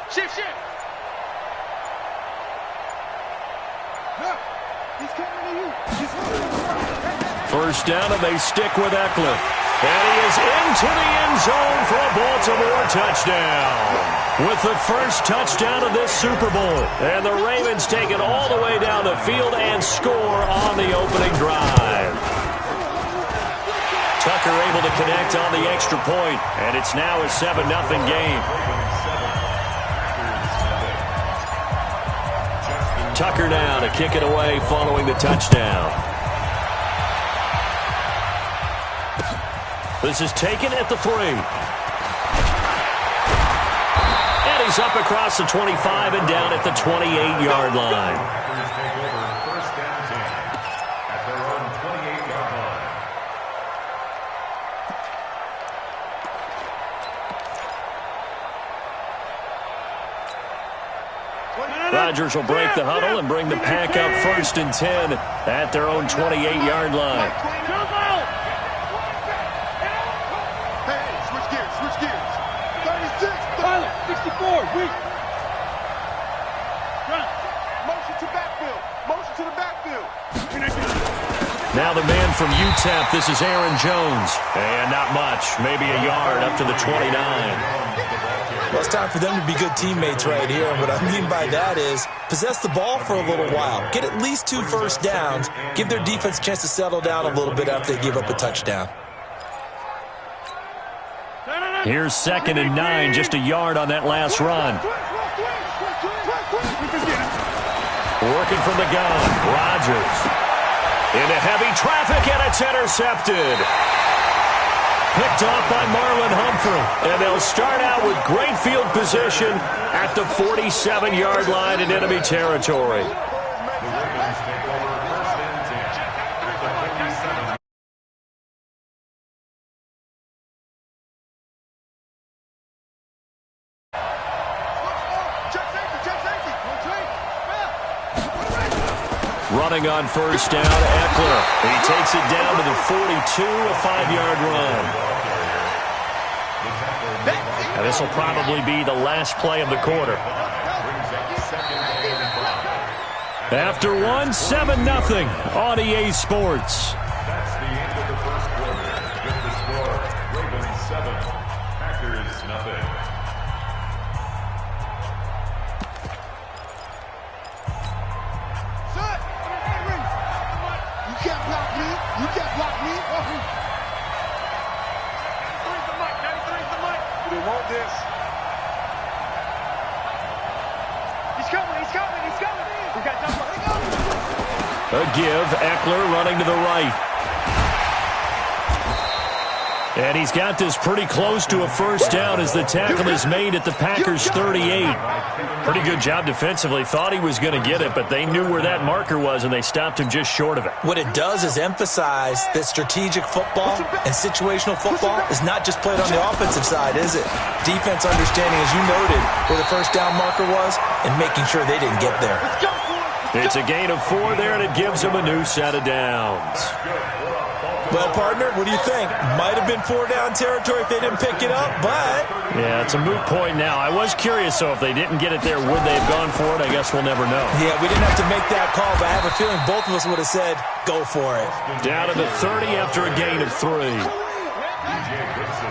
Shift, shift. He's coming to you. First down, and they stick with Eckler. And he is into the end zone for a Baltimore touchdown. With the first touchdown of this Super Bowl. And the Ravens take it all the way down the field and score on the opening drive. Tucker able to connect on the extra point, and it's now a 7-0 game. Tucker now to kick it away following the touchdown. This is taken at the 3. And he's up across the 25 and down at the 28-yard line. First down 10 at their own 28-yard line. Rodgers will break the huddle and bring the pack up 1st and 10 at their own 28-yard line. Switch gears. 36. 64. Weak. Motion to backfield. Motion to the backfield. Now the man from UTEP, this is Aaron Jones. And not much, maybe a yard up to the 29. Well, it's time for them to be good teammates right here. And what I mean by that is possess the ball for a little while. Get at least 2 first downs. Give their defense a chance to settle down a little bit after they give up a touchdown. Here's 2nd and 9, just a yard on that last run. Working from the gun, Rodgers. Into heavy traffic, and it's intercepted. Picked off by Marlon Humphrey. And they'll start out with great field position at the 47-yard line in enemy territory. Running on first down, Eckler. He takes it down to the 42, a 5-yard run. And this will probably be the last play of the quarter. After one, 7-0 on EA Sports. That's the end of the first quarter. With the score, Ravens 7, Packers nothing. You can't block me. You can't block me. 93's the mic. 93's the mic. They want this. He's coming. He's coming. He's coming. We got double. A give, Eckler running to the right. And he's got this pretty close to a first down as the tackle is made at the Packers' 38. Pretty good job defensively. Thought he was going to get it, but they knew where that marker was, and they stopped him just short of it. What it does is emphasize that strategic football and situational football is not just played on the offensive side, is it? Defense understanding, as you noted, where the first down marker was and making sure they didn't get there. It's a gain of 4 there, and it gives them a new set of downs. Well, partner, what do you think? Might have been 4-down territory if they didn't pick it up, but... Yeah, it's a moot point now. I was curious, so if they didn't get it there, would they have gone for it? I guess we'll never know. Yeah, we didn't have to make that call, but I have a feeling both of us would have said, go for it. Down to the 30 after a gain of 3.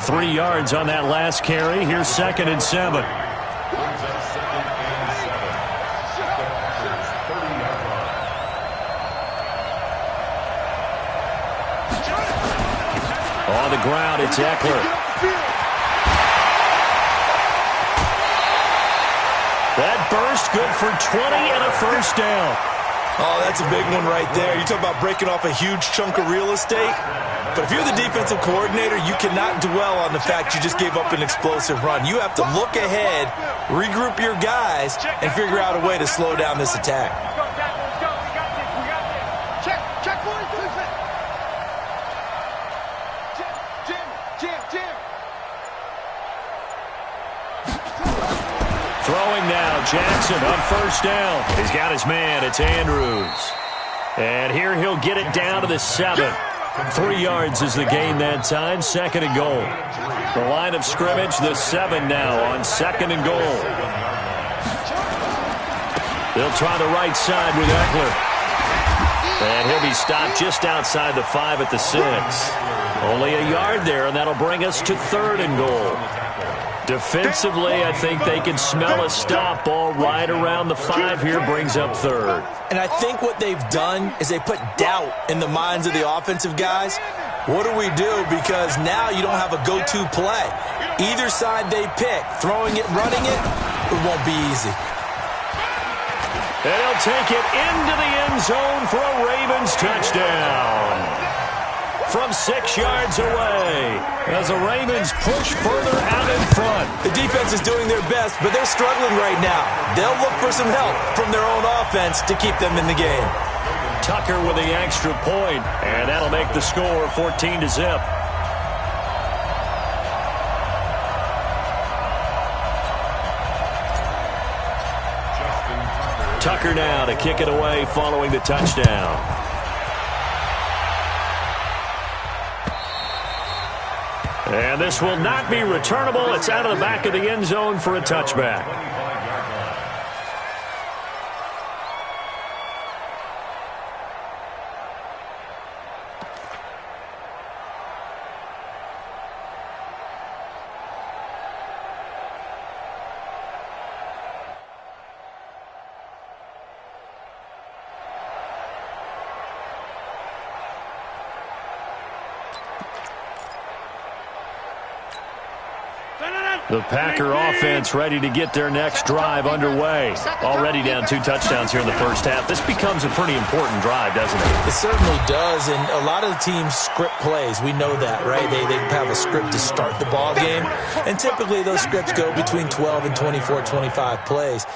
3 yards on that last carry. Here's 2nd and 7. On the ground, it's Eckler. That burst good for 20 and a first down. Oh, that's a big one right there. You talk about breaking off a huge chunk of real estate. But if you're the defensive coordinator, you cannot dwell on the fact you just gave up an explosive run. You have to look ahead, regroup your guys, and figure out a way to slow down this attack. Check 42. Throwing now, Jackson on first down. He's got his man, it's Andrews. And here he'll get it down to the 7. 3 yards is the gain that time, 2nd and goal. The line of scrimmage, the 7 now on 2nd and goal. They'll try the right side with Eckler. And he'll be stopped just outside the 5 at the 6. Only a yard there, and that'll bring us to 3rd and goal. Defensively, I think they can smell a stop ball right around the 5 here, brings up 3rd. And I think what they've done is they put doubt in the minds of the offensive guys. What do we do? Because now you don't have a go-to play. Either side they pick, throwing it, running it, it won't be easy. And he'll take it into the end zone for a Ravens touchdown. From 6 yards away, as the Ravens push further out in front. The defense is doing their best, but they're struggling right now. They'll look for some help from their own offense to keep them in the game. Tucker with the extra point, and that'll make the score 14-0. Tucker now to kick it away following the touchdown. And this will not be returnable. It's out of the back of the end zone for a touchback. The Packer offense ready to get their next drive underway. Already down 2 touchdowns here in the first half. This becomes a pretty important drive, doesn't it? It certainly does, and a lot of the teams script plays. We know that, right? They have a script to start the ball game, and typically those scripts go between 12 and 24, 25 plays.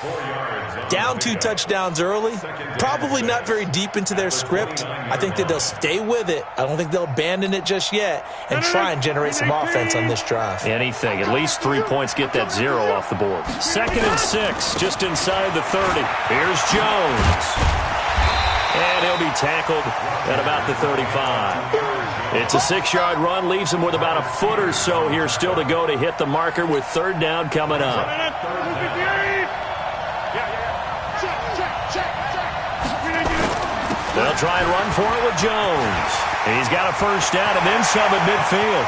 Down 2 touchdowns early, probably not very deep into their script. I think that they'll stay with it. I don't think they'll abandon it just yet and try and generate some offense on this drive. Anything. At least 3 points get that 0 off the board. 2nd and 6, just inside the 30. Here's Jones. And he'll be tackled at about the 35. It's a 6-yard run, leaves him with about a foot or so here still to go to hit the marker with 3rd down coming up. They'll try and run for it with Jones. He's got a 1st down and then some at midfield.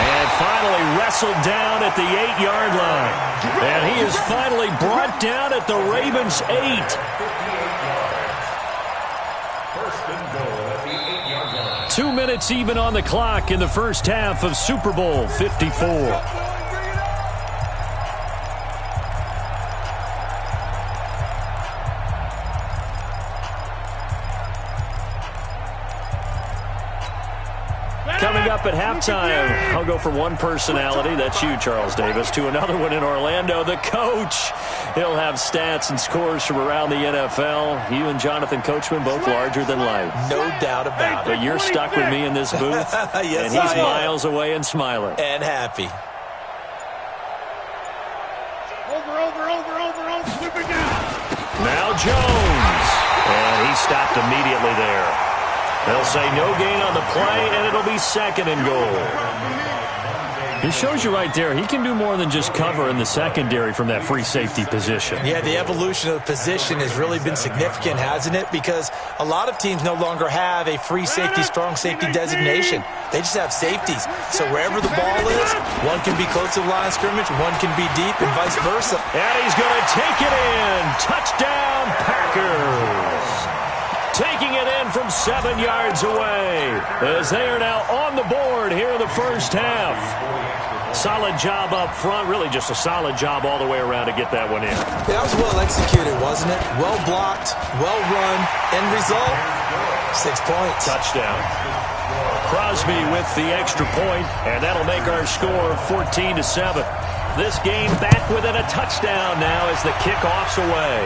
And finally wrestled down at the 8-yard line. And he is finally brought down at the Ravens' 8. 1st and goal at the 8-yard line. 2 minutes even on the clock in the first half of Super Bowl 54. Coming up at halftime, I'll go from one personality, that's you, Charles Davis, to another one in Orlando, the coach. He'll have stats and scores from around the NFL. You and Jonathan Coachman, both larger than life. No doubt about it. But you're stuck with me in this booth, yes, and he's miles away and smiling. And happy. Over, sweeping down. Now Jones, and he stopped immediately there. They'll say no gain on the play, and it'll be 2nd and goal. He shows you right there, he can do more than just cover in the secondary from that free safety position. Yeah, the evolution of the position has really been significant, hasn't it? Because a lot of teams no longer have a free safety, strong safety designation. They just have safeties. So wherever the ball is, one can be close to the line of scrimmage, one can be deep, and vice versa. And he's going to take it in. Touchdown, Packers. Taking it in from 7 yards away as they are now on the board here in the first half. Solid job up front, really just a solid job all the way around to get that one in. That was well executed, wasn't it? Well blocked, well run, end result, 6 points. Touchdown. Crosby with the extra point, and that'll make our score 14-7. This game back within a touchdown now as the kickoff's away.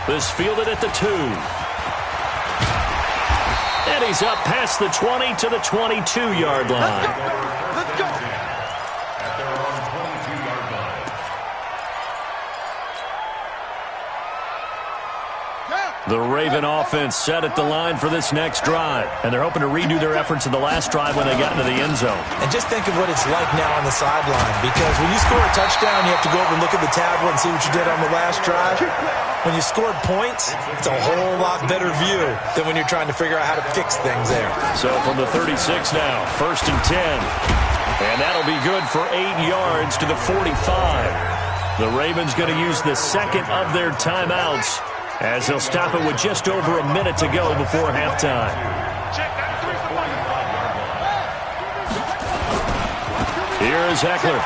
This fielded at the 2. And he's up past the 20 to the 22-yard line. Let's go. At their own 22-yard line. Yeah. The Raven offense set at the line for this next drive, and they're hoping to redo their efforts in the last drive when they got into the end zone. And just think of what it's like now on the sideline, because when you score a touchdown, you have to go over and look at the tablet and see what you did on the last drive. When you scored points, it's a whole lot better view than when you're trying to figure out how to fix things there. So from the 36 now, 1st and 10. And that'll be good for 8 yards to the 45. The Ravens going to use the second of their timeouts, as they'll stop it with just over a minute to go before halftime. Here's Eckler.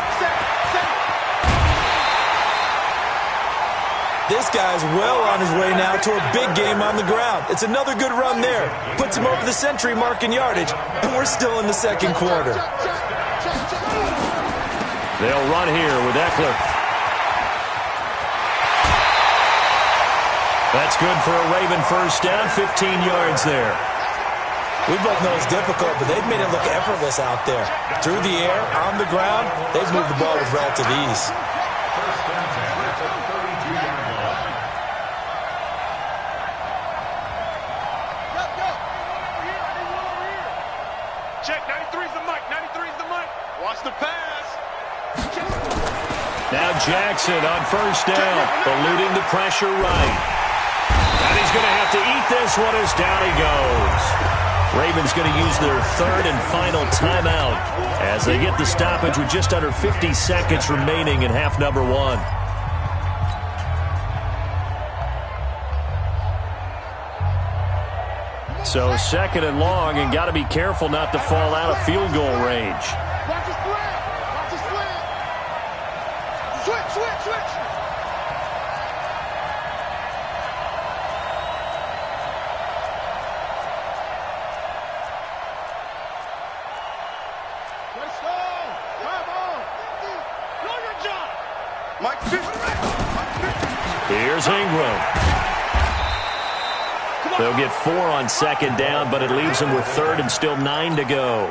This guy's well on his way now to a big game on the ground. It's another good run there. Puts him over the century mark in yardage, and we're still in the second quarter. They'll run here with Eckler. That's good for a Raven first down, 15 yards there. We both know it's difficult, but they've made it look effortless out there. Through the air, on the ground, they've moved the ball with relative ease. Check, 93's the mic, 93's the mic. Watch the pass. Now Jackson on first down, eluding the pressure right. And he's going to have to eat this one as down he goes. Ravens going to use their third and final timeout as they get the stoppage with just under 50 seconds remaining in half number 1. So second and long, and got to be careful not to fall out of field goal range. Watch the slant. Watch the slant. Switch, switch, switch. Let's go. Come on. Know your job. Mike 50. Here's Ingram. They'll get 4 on second down, but it leaves them with third and still 9 to go.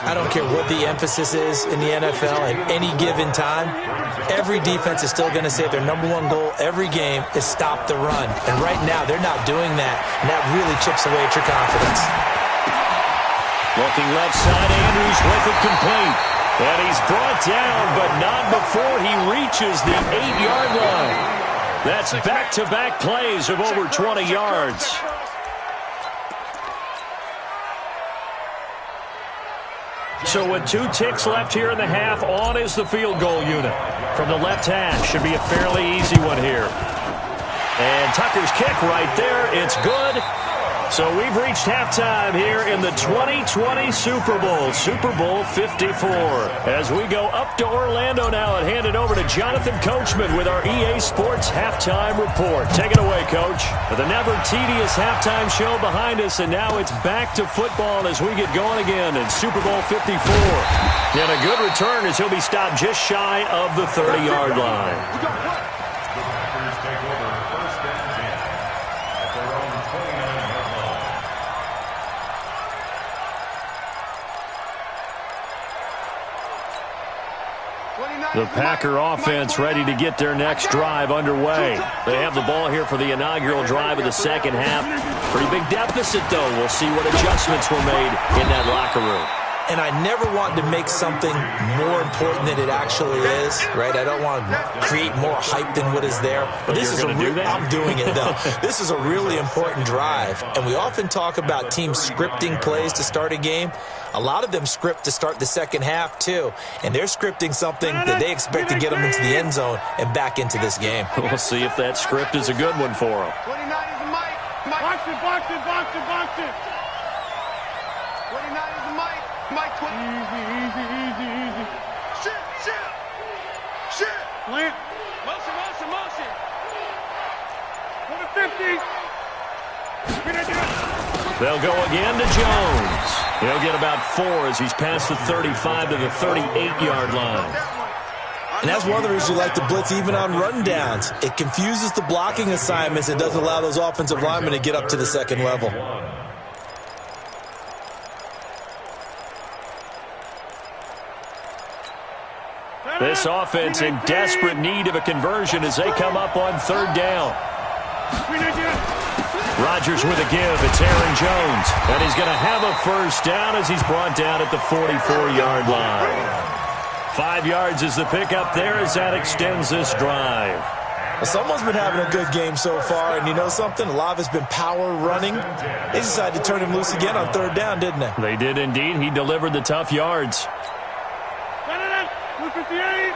I don't care what the emphasis is in the NFL at any given time. Every defense is still going to say their number one goal every game is stop the run. And right now, they're not doing that, and that really chips away at your confidence. Looking left side, Andrews with it complete. And he's brought down, but not before he reaches the 8-yard line. That's back-to-back plays of over 20 yards. So with 2 ticks left here in the half, on is the field goal unit. From the left hash, should be a fairly easy one here. And Tucker's kick right there, it's good. So we've reached halftime here in the 2020 Super Bowl, Super Bowl 54. As we go up to Orlando now and hand it over to Jonathan Coachman with our EA Sports Halftime Report. Take it away, Coach. With a never-tedious halftime show behind us, and now it's back to football as we get going again in Super Bowl 54. And a good return as he'll be stopped just shy of the 30-yard line. The Packer offense ready to get their next drive underway. They have the ball here for the inaugural drive of the second half. Pretty big deficit, though. We'll see what adjustments were made in that locker room. And I never want to make something more important than it actually is, right? I don't want to create more hype than what is there. But this is I'm doing it, though. This is a really important drive. And we often talk about teams scripting plays to start a game. A lot of them script to start the second half, too. And they're scripting something that they expect to get them into the end zone and back into this game. We'll see if that script is a good one for them. 29 is the mic. Box it, box it, box it, box it. 29 is the mic. Mic 20. Easy, easy, easy, easy. Shit, shit. Shit. Plant. Motion, motion, motion. For the 50. They'll go again to Jones. He'll get about 4 as he's past the 35 to the 38-yard line. And that's one of the reasons you like to blitz even on rundowns. It confuses the blocking assignments. It doesn't allow those offensive linemen to get up to the second level. This offense in desperate need of a conversion as they come up on third down. Rodgers with a give. It's Aaron Jones. And he's going to have a first down as he's brought down at the 44-yard line. 5 yards is the pickup there as that extends this drive. Well, someone's been having a good game so far, and you know something? A lot of it's been power running. They decided to turn him loose again on 3rd down, didn't they? They did indeed. He delivered the tough yards. 58. Hey,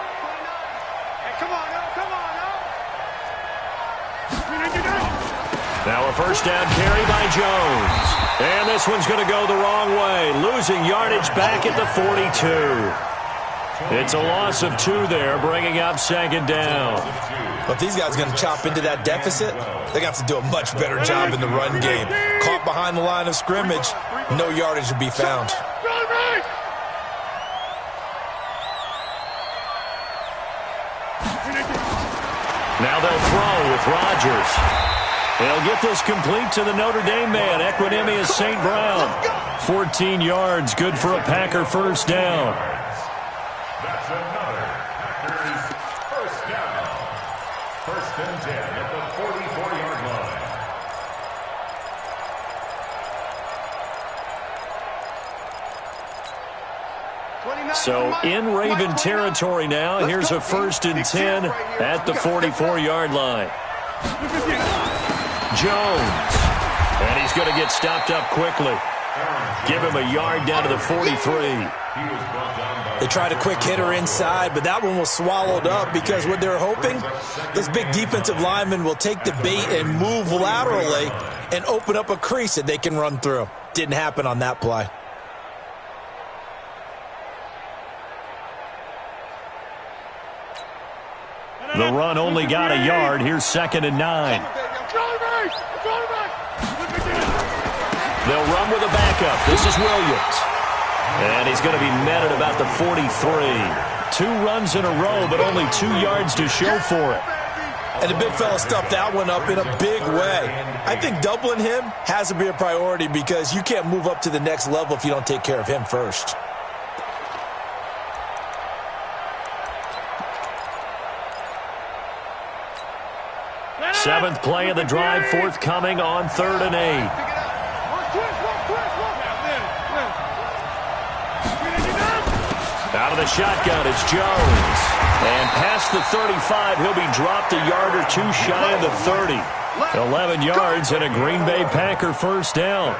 come on, Now a first down carry by Jones. And this one's going to go the wrong way. Losing yardage back at the 42. It's a loss of 2 there, bringing up 2nd down. But these guys are going to chop into that deficit. They're going to have to do a much better job in the run game. Caught behind the line of scrimmage, no yardage will be found. Now they'll throw with Rodgers. They'll get this complete to the Notre Dame man, Equanimous St. Brown. 14 yards, good for a Packer first down. That's another Packers first down. 1st and 10 at the 44-yard line. So in Raven territory now, here's a 1st and 10 at the 44-yard line. Jones. And he's going to get stopped up quickly. Give him a yard down to the 43. They tried a quick hitter inside, but that one was swallowed up because what they're hoping, this big defensive lineman will take the bait and move laterally and open up a crease that they can run through. Didn't happen on that play. The run only got a yard. Here's 2nd and 9. They'll run with a backup. This is Williams. And he's going to be met at about the 43. 2 runs in a row, but only 2 yards to show for it. And the big fella stuffed that one up in a big way. I think doubling him has to be a priority because you can't move up to the next level if you don't take care of him first. Seventh play of the drive, forthcoming on 3rd and 8. Out of the shotgun is Jones. And past the 35, he'll be dropped a yard or 2 shy of the 30. 11 yards and a Green Bay Packer first down.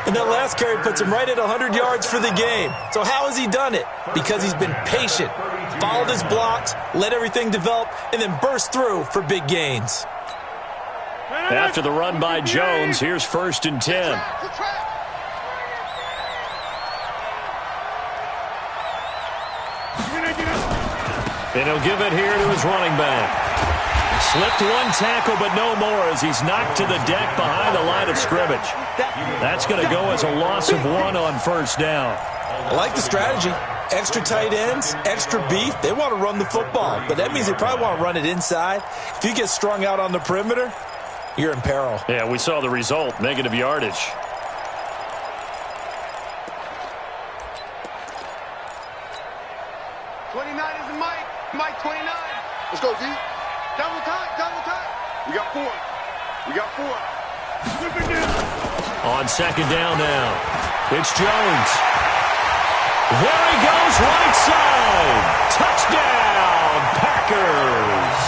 And that last carry puts him right at 100 yards for the game. So how has he done it? Because he's been patient, followed his blocks, let everything develop, and then burst through for big gains. After the run by Jones, here's 1st and 10. And he'll give it here to his running back. Slipped 1 tackle, but no more as he's knocked to the deck behind the line of scrimmage. That's going to go as a loss of 1 on 1st down. I like the strategy. Extra tight ends, extra beef. They want to run the football, but that means they probably want to run it inside. If you get strung out on the perimeter, you're in peril. Yeah, we saw the result, negative yardage. Mike 29. Let's go, D. Double time. We got 4. On 2nd down now, it's Jones. There he goes, right side. Touchdown, Packers.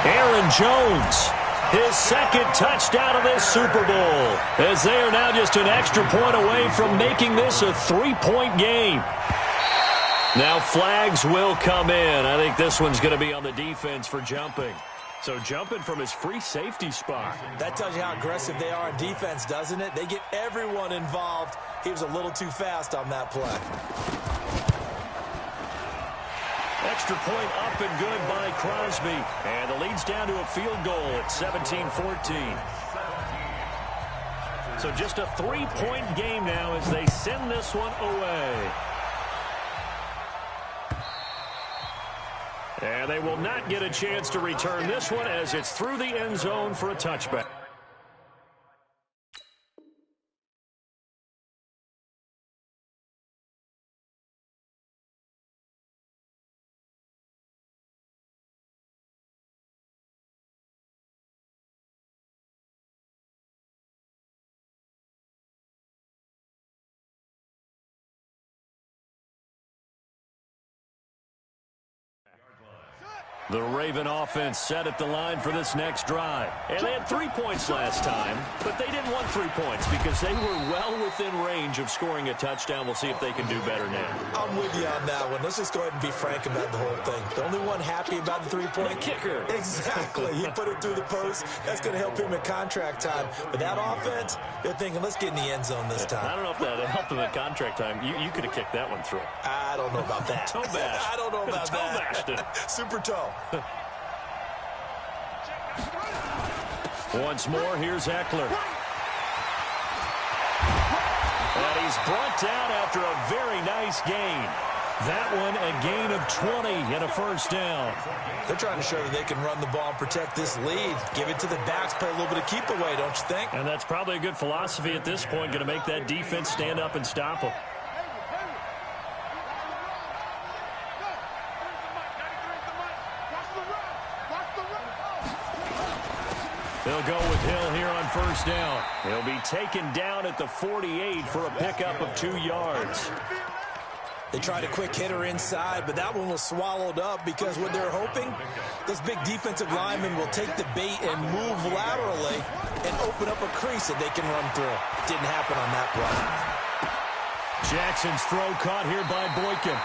Aaron Jones, his 2nd touchdown of this Super Bowl, as they are now just an extra point away from making this a 3-point game. Now flags will come in. I think this one's going to be on the defense for jumping. So jumping from his free safety spot. That tells you how aggressive they are on defense, doesn't it? They get everyone involved. He was a little too fast on that play. Extra point up and good by Crosby. And the lead's down to a field goal at 17-14. So just a 3-point game now as they send this one away. And they will not get a chance to return this one as it's through the end zone for a touchback. The Raven offense set at the line for this next drive. And they had 3 points last time, but they didn't want 3 points because they were well within range of scoring a touchdown. We'll see if they can do better now. I'm with you on that one. Let's just go ahead and be frank about the whole thing. The only one happy about the 3-point kicker. Exactly. He put it through the post. That's going to help him in contract time. But that offense, they're thinking, let's get in the end zone this time. I don't know if that helped him in contract time. You could have kicked that one through. I don't know about that. Toe bash. I don't know about toe that. Bashed it. Super toe. Once more, here's Eckler. And he's brought down after a very nice gain. That one a gain of 20 and a first down. They're trying to show that they can run the ball and protect this lead. Give it to the backs, play a little bit of keep away, don't you think? And that's probably a good philosophy at this point, going to make that defense stand up and stop them. They'll go with Hill here on first down. He'll be taken down at the 48 for a pickup of 2 yards. They tried a quick hitter inside, but that one was swallowed up because what they're hoping, those big defensive linemen will take the bait and move laterally and open up a crease that they can run through. Didn't happen on that play. Jackson's throw caught here by Boykin.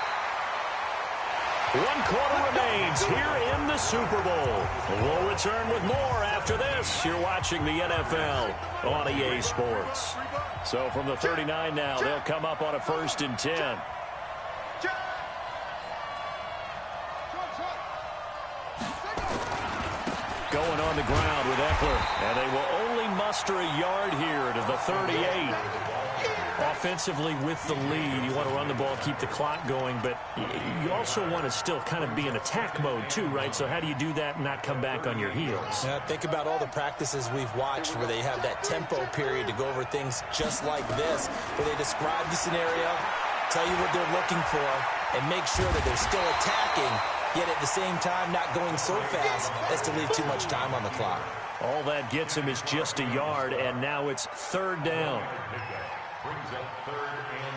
1 quarter remains here in the Super Bowl. We'll return with more after this. You're watching the NFL on EA Sports. So from the 39 now, they'll come up on a 1st and 10. Going on the ground with Eckler. And they will only muster a yard here to the 38. Offensively with the lead, you want to run the ball, keep the clock going, but you also want to still kind of be in attack mode too, right? So how do you do that and not come back on your heels? Yeah, think about all the practices we've watched where they have that tempo period to go over things just like this, where they describe the scenario, tell you what they're looking for, and make sure that they're still attacking, yet at the same time not going so fast as to leave too much time on the clock. All that gets him is just a yard, and now it's 3rd down. Brings up 3rd and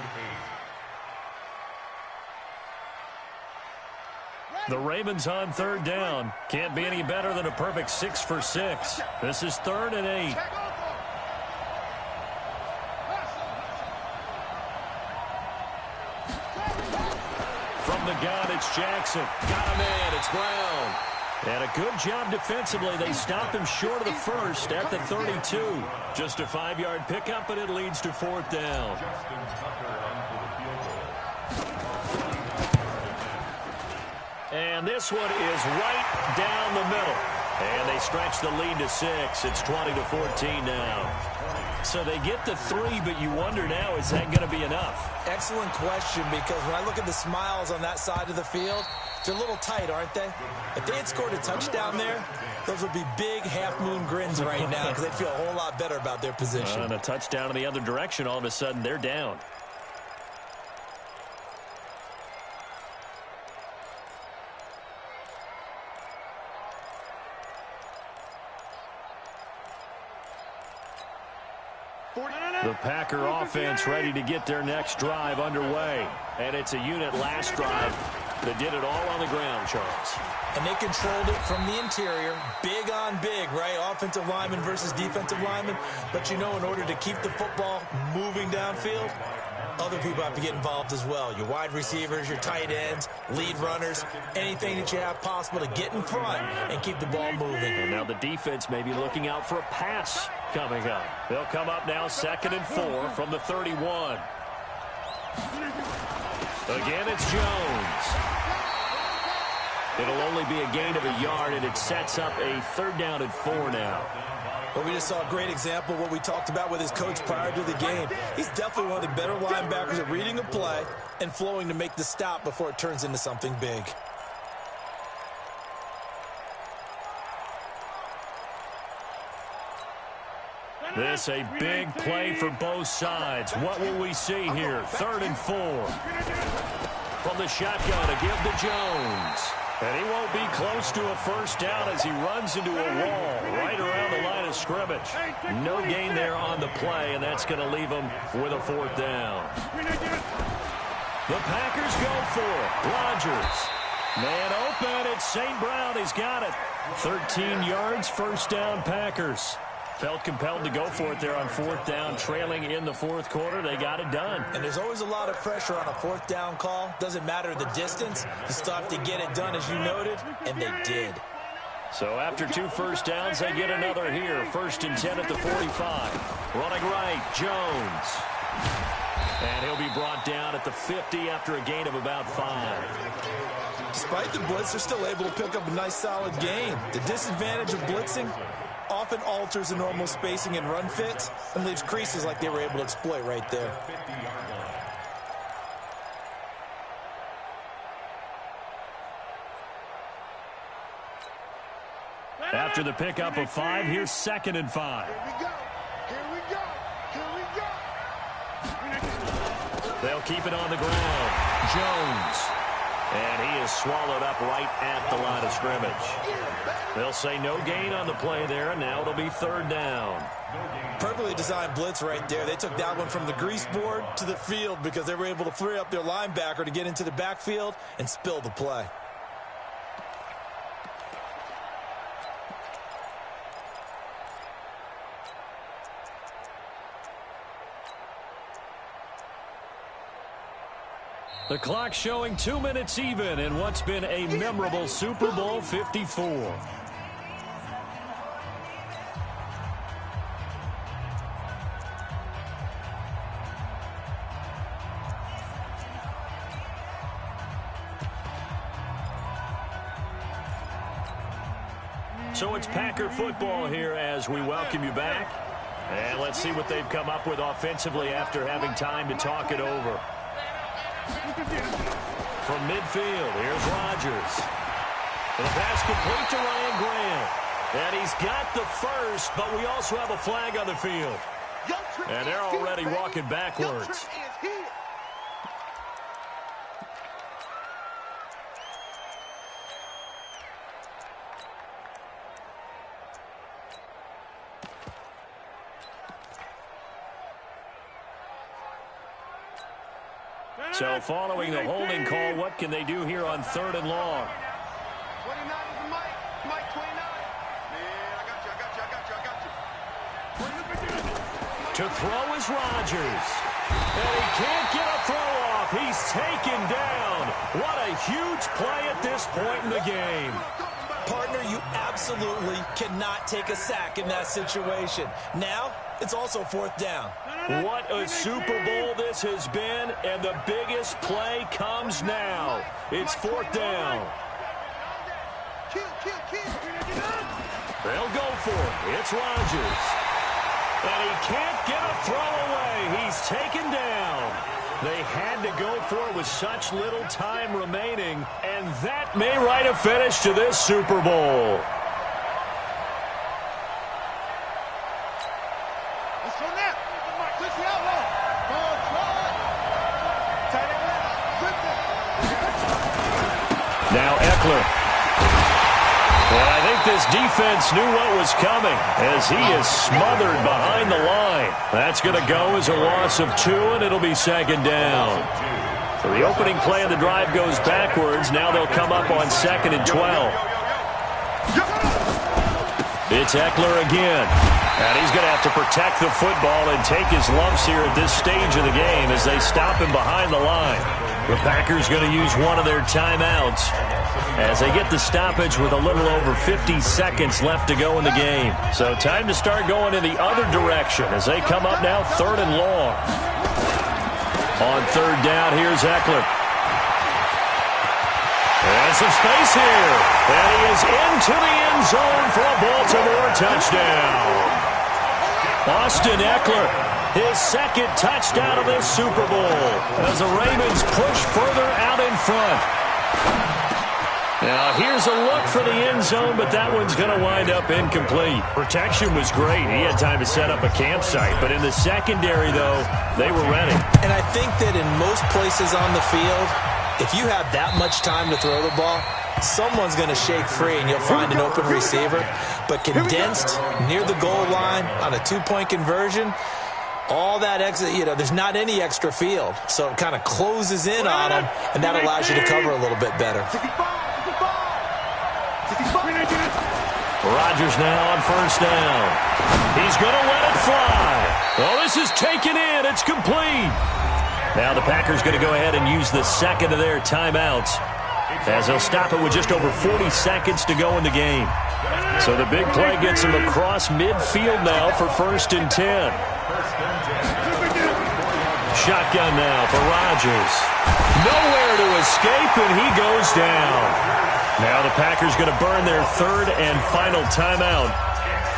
8. The Ravens on 3rd down. Can't be any better than a perfect 6 for 6. This is 3rd and 8. From the gun, it's Jackson. Got a man. It's Brown. And a good job defensively. They stop him short of the 1st at the 32. Just a 5-yard pickup, and it leads to 4th down. And this one is right down the middle. And they stretch the lead to 6. It's 20-14 now. So they get the 3, but you wonder now, is that going to be enough? Excellent question, because when I look at the smiles on that side of the field, they're a little tight, aren't they? If they had scored a touchdown there, those would be big half-moon grins right now because they'd feel a whole lot better about their position. And a touchdown in the other direction, all of a sudden, they're down. The Packer offense ready to get their next drive underway. And it's a unit last drive that did it all on the ground, Charles. And they controlled it from the interior. Big on big, right? Offensive lineman versus defensive lineman. But you know, in order to keep the football moving downfield, other people have to get involved as well. Your wide receivers, your tight ends, lead runners, anything that you have possible to get in front and keep the ball moving. And now the defense may be looking out for a pass coming up. They'll come up now 2nd and 4 from the 31. Again, it's Jones. It'll only be a gain of a yard, and it sets up a 3rd down and 4 now. Well, we just saw a great example of what we talked about with his coach prior to the game. He's definitely one of the better linebackers at reading a play and flowing to make the stop before it turns into something big. This a big play for both sides. What will we see here? 3rd and 4. From the shotgun to give to Jones. And he won't be close to a 1st down as he runs into a wall right around the line of scrimmage. No gain there on the play, and that's going to leave him with a 4th down. The Packers go for it. Rodgers. Man open, it's St. Brown. He's got it. 13 yards, first down, Packers. Felt compelled to go for it there on fourth down, trailing in the fourth quarter. They got it done. And there's always a lot of pressure on a fourth down call. Doesn't matter the distance. You still have to get it done, as you noted, and they did. So after 2 first downs, they get another here. 1st and 10 at the 45. Running right, Jones. And he'll be brought down at the 50 after a gain of about 5. Despite the blitz, they're still able to pick up a nice, solid gain. The disadvantage of blitzing often alters the normal spacing and run fits and leaves creases like they were able to exploit right there. After the pickup of 5, here's 2nd and 5. They'll keep it on the ground. Jones. And he is swallowed up right at the line of scrimmage. They'll say no gain on the play there, and now it'll be 3rd down. Perfectly designed blitz right there. They took that one from the grease board to the field because they were able to free up their linebacker to get into the backfield and spill the play. The clock showing 2 minutes even in what's been a memorable Super Bowl 54. So it's Packer football here as we welcome you back. And let's see what they've come up with offensively after having time to talk it over. From midfield, here's Rodgers. And the pass complete to Ryan Grant. And he's got the first, but we also have a flag on the field. And they're already walking backwards. So following the holding call, what can they do here on 3rd and long? 29 is the Mike 29. Man, I got you. To throw is Rodgers. And he can't get a throw off. He's taken down. What a huge play at this point in the game. Partner, you absolutely cannot take a sack in that situation. Now, it's also 4th down. What a Super Bowl this has been, and the biggest play comes now. It's 4th down. They'll go for it. It's Rodgers. And he can't get a throw away. He's taken down. They had to go for it with such little time remaining, and that may write a finish to this Super Bowl. Now Eckler. And I think this defense knew what was coming as he is smothered behind the line. That's going to go as a loss of 2, and it'll be 2nd down. So the opening play of the drive goes backwards. Now they'll come up on 2nd and 12. It's Eckler again. And he's going to have to protect the football and take his lumps here at this stage of the game as they stop him behind the line. The Packers going to use one of their timeouts as they get the stoppage with a little over 50 seconds left to go in the game. So time to start going in the other direction as they come up now 3rd and long. On 3rd down, here's Eckler. And some space here. And he is into the end zone for a Baltimore touchdown. Austin Eckler, his 2nd touchdown of this Super Bowl as the Ravens push further out in front. Now here's a look for the end zone, but that one's going to wind up incomplete. Protection was great. He had time to set up a campsite, but in the secondary, though, they were ready. And I think that in most places on the field, if you have that much time to throw the ball, someone's going to shake free and you'll find an open receiver. But condensed near the goal line on a 2-point conversion, all that extra, there's not any extra field. So it kind of closes in on them, and that allows you to cover a little bit better. 65. Rodgers now on first down. He's going to let it fly. Oh, this is taken in. It's complete. Now the Packers going to go ahead and use the second of their timeouts as they'll stop it with just over 40 seconds to go in the game. So the big play gets him across midfield now for 1st and 10. Shotgun now for Rodgers. Nowhere to escape, and he goes down. Now the Packers going to burn their 3rd and final timeout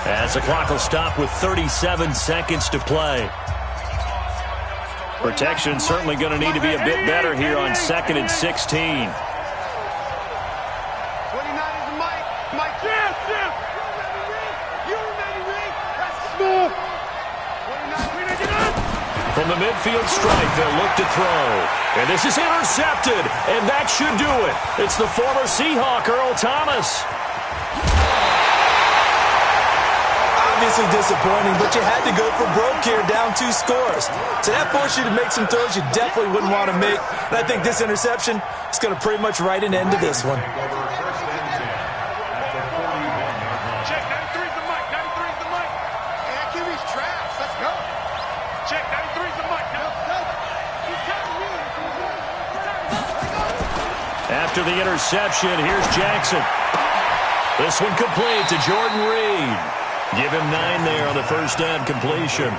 as the clock will stop with 37 seconds to play. Protection certainly going to need to be a bit better here on 2nd and 16. From the midfield stripe, they'll look to throw. And this is intercepted, and that should do it. It's the former Seahawk, Earl Thomas. Obviously disappointing, but you had to go for broke here, down 2 scores. So that forced you to make some throws you definitely wouldn't want to make. And I think this interception is going to pretty much write an end to this one. Check, 93's the mic, 93's the mic. Hey, that QB's trash. Let's go. Check, 93's the mic. After the interception, here's Jackson. This one complete to Jordan Reed. Give him 9 there on the first down completion.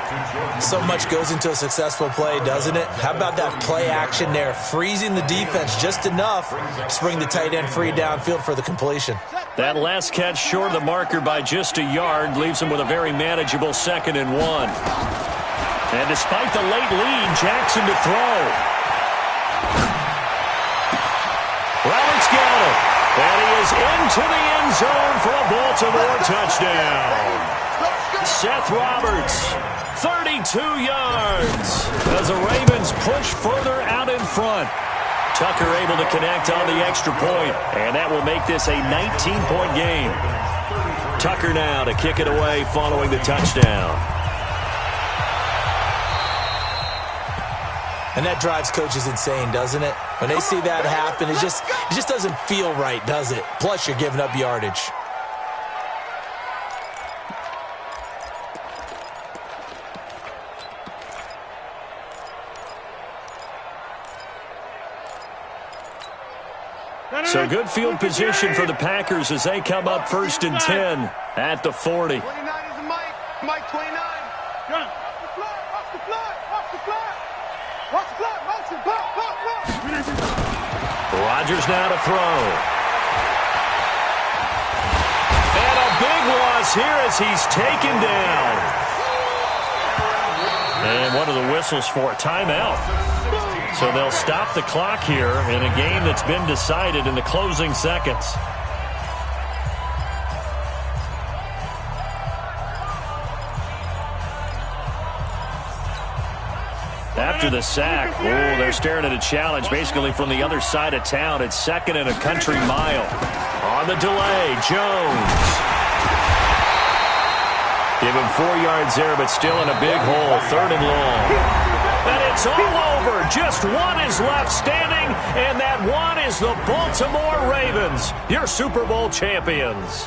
So much goes into a successful play, doesn't it? How about that play action there, freezing the defense just enough to bring the tight end free downfield for the completion. That last catch short of the marker by just a yard leaves him with a very manageable 2nd and 1. And despite the late lead, Jackson to throw. Roberts got it. And he is into the end zone for a Baltimore touchdown. Seth Roberts, 32 yards as the Ravens push further out in front. Tucker able to connect on the extra point, and that will make this a 19-point game. Tucker now to kick it away following the touchdown. And that drives coaches insane, doesn't it? When they see that happen, it just doesn't feel right, does it? Plus, you're giving up yardage. So good field position for the Packers as they come up 1st and 10 at the 40. 29 is the mic. Mic 29. Watch the fly. Watch the fly. Watch the fly. Watch the fly. Motion. Pop, pop, pop. Rodgers now to throw. And a big loss here as he's taken down. And what are the whistles for? Timeout. So they'll stop the clock here in a game that's been decided in the closing seconds. After the sack, they're staring at a challenge basically from the other side of town. It's 2nd and a country mile. On the delay, Jones. Give him 4 yards there, but still in a big hole. 3rd and long. And it's all over. Just one is left standing, and that one is the Baltimore Ravens, your Super Bowl champions.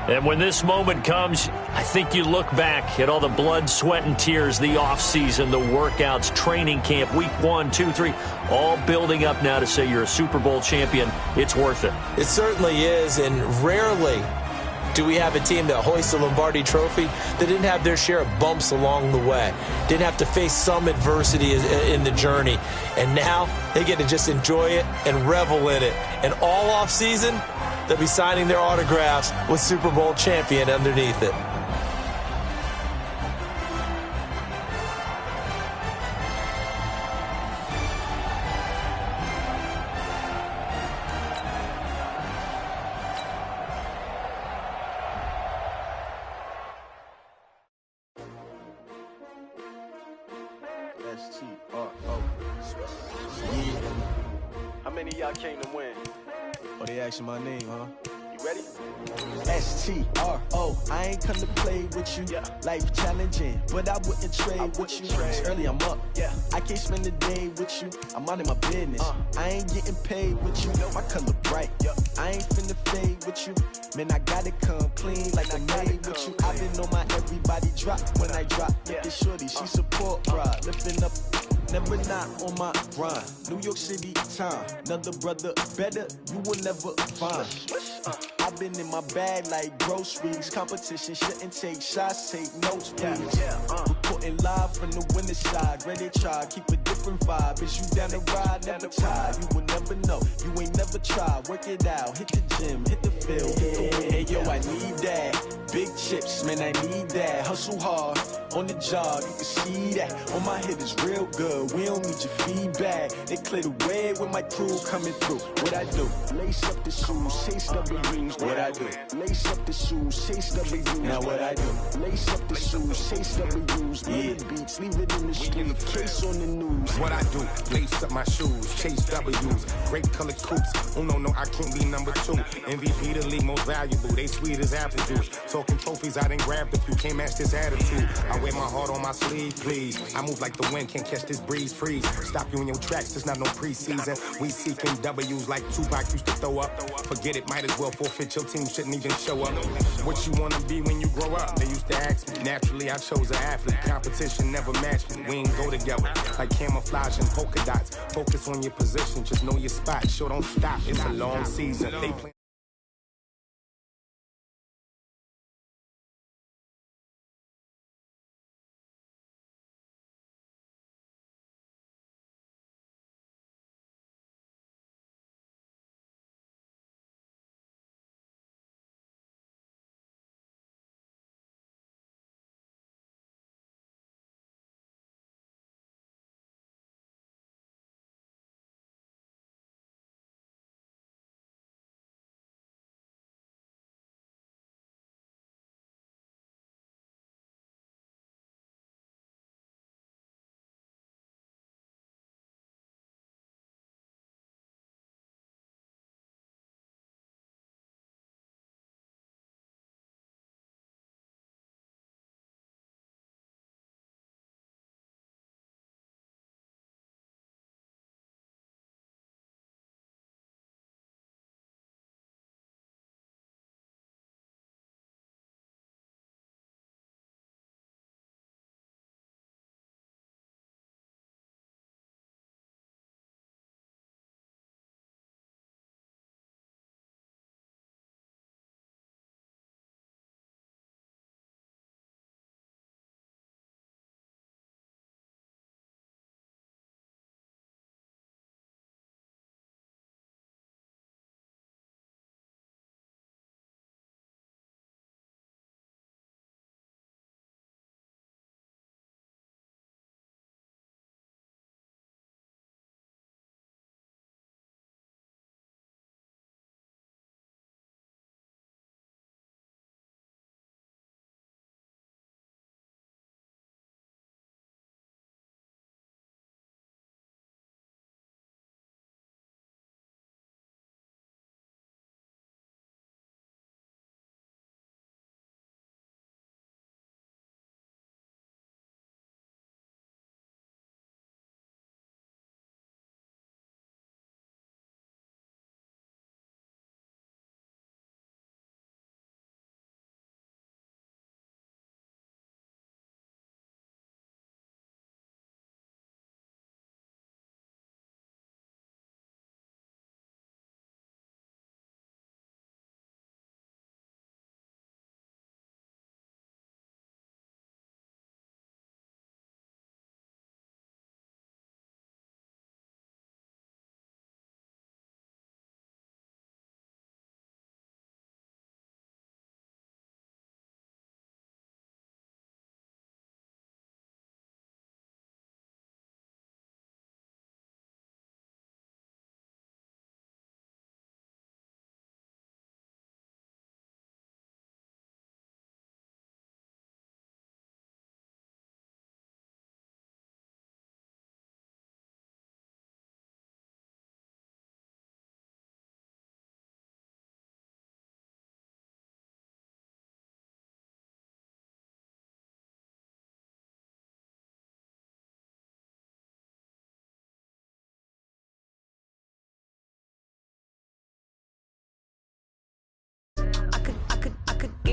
And when this moment comes, I think you look back at all the blood, sweat, and tears, the offseason, the workouts, training camp, week 1, 2, 3, all building up now to say you're a Super Bowl champion. It's worth it. It certainly is, and rarely do we have a team that hoists the Lombardi Trophy that didn't have their share of bumps along the way, didn't have to face some adversity in the journey, and now they get to just enjoy it and revel in it. And all off season, they'll be signing their autographs with Super Bowl champion underneath it. How many of y'all came to win? Oh, they asking my name, huh? You Ready? STRO, I ain't come to play with you. Life challenging, but I wouldn't trade with you. It's early, I'm up. I can't spend the day with you. I'm out in my business. I ain't getting paid with you. My color bright. I ain't finna fade with you. Man, I gotta come clean like I made with you. I've been on my everybody drop when I drop. Look at shorty, she support pride. Lifting up, never not on my grind. New York City time, another brother better, you will never find. I've been in my bag like groceries. Competition shouldn't take shots, take notes, please. Reporting live from the winning side. Ready to try, keep a different vibe. Is you down the ride, never tired. You will never know, you ain't never tried. Work it out, hit the gym, hit the field, hit the win. Hey yo, I need that. Big chips, man, I need that. Hustle hard, on the job, you can see that. On my hit is real good, we don't need your feedback. They clear the way with my crew coming through. What I do? Lace up the shoes, chase W's. What I do? Lace up the shoes, chase W's. Now what I do? Lace up the shoes, chase W's. Murder beats, leave it in the street, case on the news. What I do? Lace up my shoes, chase W's. Great colored coops. Oh no, I can't be number 2. MVP the league most valuable. They sweet as apple juice. Talking trophies, I didn't grab the few. Can't match this attitude. I wear my heart on my sleeve, please. I move like the wind, can't catch this breeze, freeze. Stop you in your tracks, there's not no preseason. We seeking W's like Tupac used to throw up. Forget it, might as well forfeit. Your team shouldn't even show up. What you wanna be when you grow up? They used to ask me. Naturally, I chose an athlete. Competition never matched me. We ain't go together like camouflage and polka dots. Focus on your position, just know your spot. Sure, don't stop. It's a long season. They play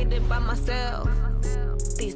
made it by myself. These